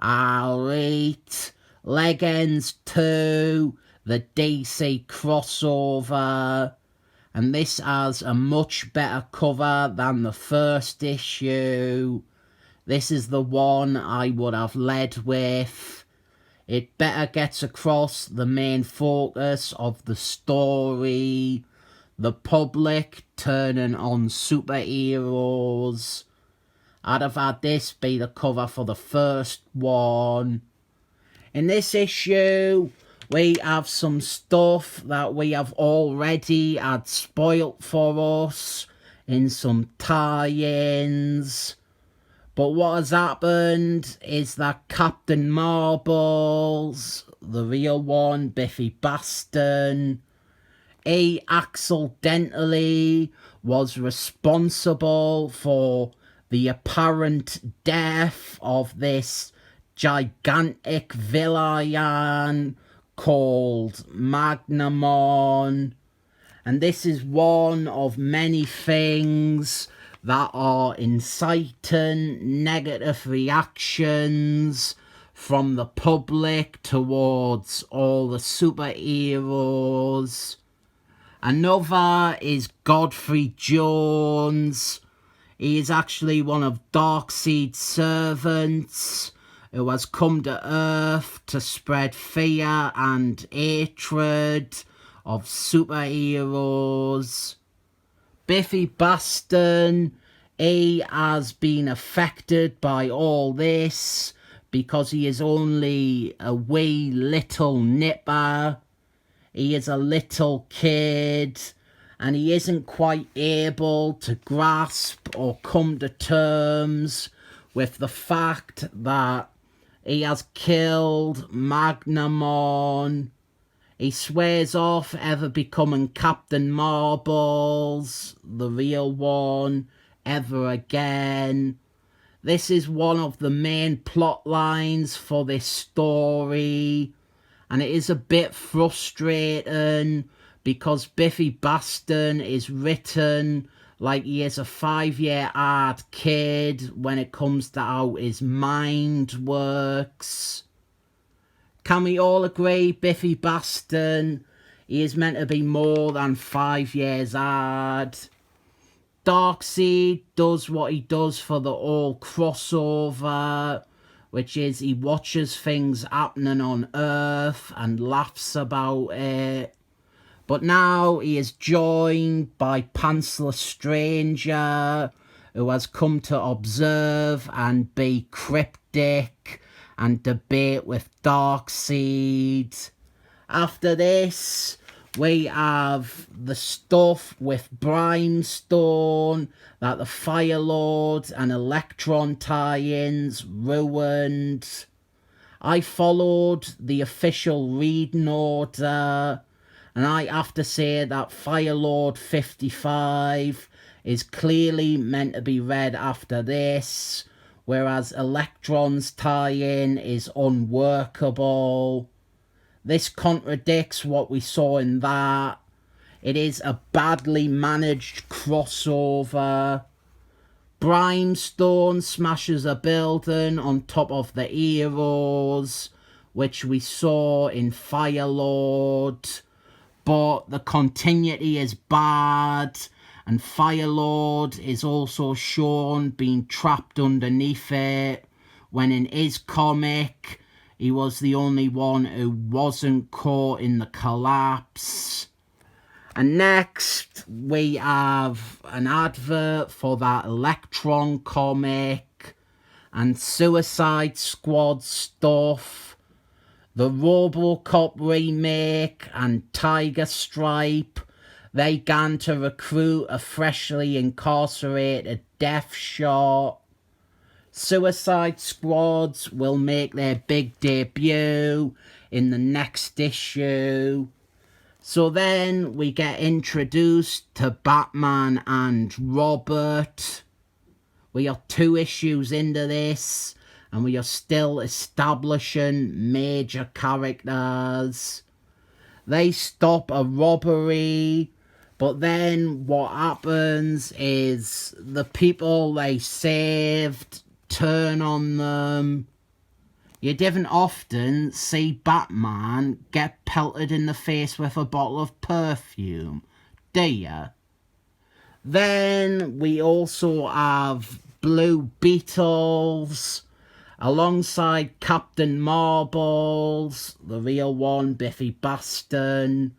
Alright, Legends 2, the DC crossover, and this has a much better cover than the first issue. This is the one I would have led with. It better gets across the main focus of the story, the public turning on superheroes. I'd have had this be the cover for the first one. In this issue, we have some stuff that we have already had spoilt for us in some tie-ins. But what has happened is that Captain Marbles, the real one, Biffy Baston, he accidentally was responsible for the apparent death of this gigantic villain called Magnamon. And this is one of many things that are inciting negative reactions from the public towards all the superheroes. Another is Godfrey Jones. He is actually one of Darkseid's servants who has come to Earth to spread fear and hatred of superheroes. Biffy Baston, he has been affected by all this because he is only a wee little nipper. He is a little kid, and he isn't quite able to grasp or come to terms with the fact that he has killed Magnamon. He swears off ever becoming Captain Marbles, the real one, ever again. This is one of the main plot lines for this story, and it is a bit frustrating because Biffy Baston is written like he is a 5-year-old kid when it comes to how his mind works. Can we all agree Biffy Baston, he is meant to be more than 5 years old? Darkseid does what he does for the whole crossover, which is he watches things happening on Earth and laughs about it. But now he is joined by Pantsless Stranger, who has come to observe and be cryptic and debate with Darkseid. After this, we have the stuff with Brimstone that the Firelord and Electron tie-ins ruined. I followed the official reading order, and I have to say that Firelord 55 is clearly meant to be read after this, whereas Electron's tie-in is unworkable. This contradicts what we saw in that. It is a badly managed crossover. Brimstone smashes a building on top of the heroes, which we saw in Firelord. But the continuity is bad, and Firelord is also shown being trapped underneath it, when in his comic, he was the only one who wasn't caught in the collapse. And next, we have an advert for that Electron comic and Suicide Squad stuff, the RoboCop remake and Tiger Stripe. They began to recruit a freshly incarcerated Deathshot. Suicide Squads will make their big debut in the next issue. So then we get introduced to Batman and Robert. We are 2 issues into this, and we are still establishing major characters. They stop a robbery, but then what happens is the people they saved turn on them. You didn't often see Batman get pelted in the face with a bottle of perfume, do you? Then we also have Blue Beetles alongside Captain Marbles, the real one, Biffy Baston.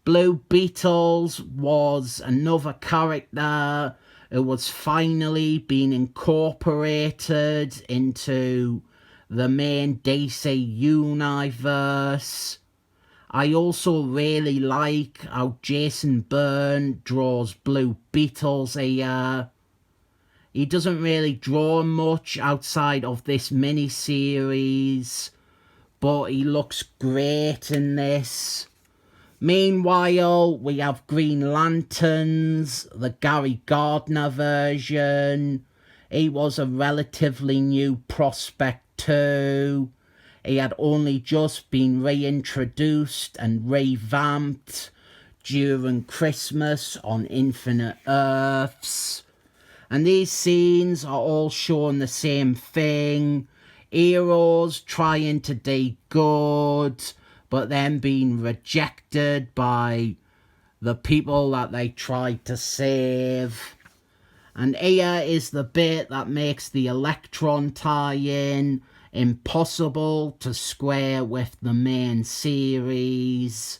Blue Beetles was another character who was finally being incorporated into the main DC universe. I also really like how Jason Byrne draws Blue Beetles here. He doesn't really draw much outside of this mini-series, but he looks great in this. Meanwhile, we have Green Lanterns, the Gary Gardner version. He was a relatively new prospect too. He had only just been reintroduced and revamped during Christmas on Infinite Earths. And these scenes are all showing the same thing. Heroes trying to do good, but then being rejected by the people that they tried to save. And here is the bit that makes the Electron tie-in impossible to square with the main series.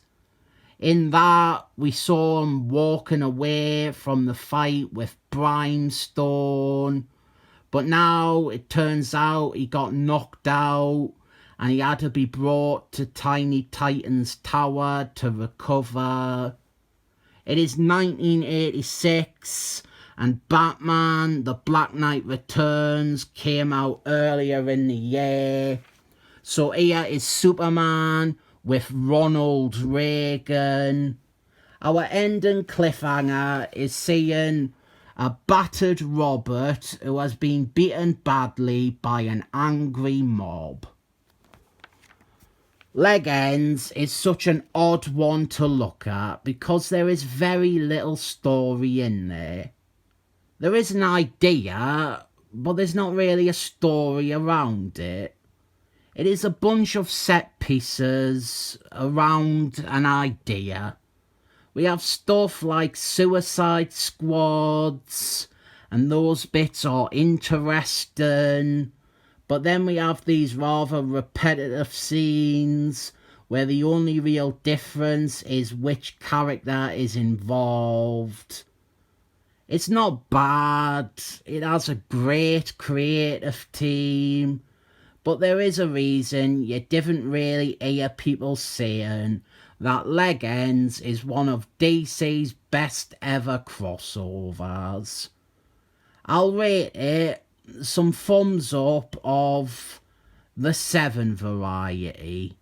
In that, we saw him walking away from the fight with Brimstone, but now it turns out he got knocked out and he had to be brought to Tiny Titan's tower to recover. It is 1986 and Batman The Black Knight Returns came out earlier in the year. So here is Superman with Ronald Reagan. Our ending cliffhanger is seeing a battered Robert who has been beaten badly by an angry mob. Leg Ends is such an odd one to look at because there is very little story in there. There is an idea, but there's not really a story around it. It is a bunch of set pieces around an idea. We have stuff like Suicide Squads, and those bits are interesting. But then we have these rather repetitive scenes where the only real difference is which character is involved. It's not bad. It has a great creative team. But there is a reason you didn't really hear people saying that Leg Ends is one of DC's best ever crossovers. I'll rate it some thumbs up of the 7 variety.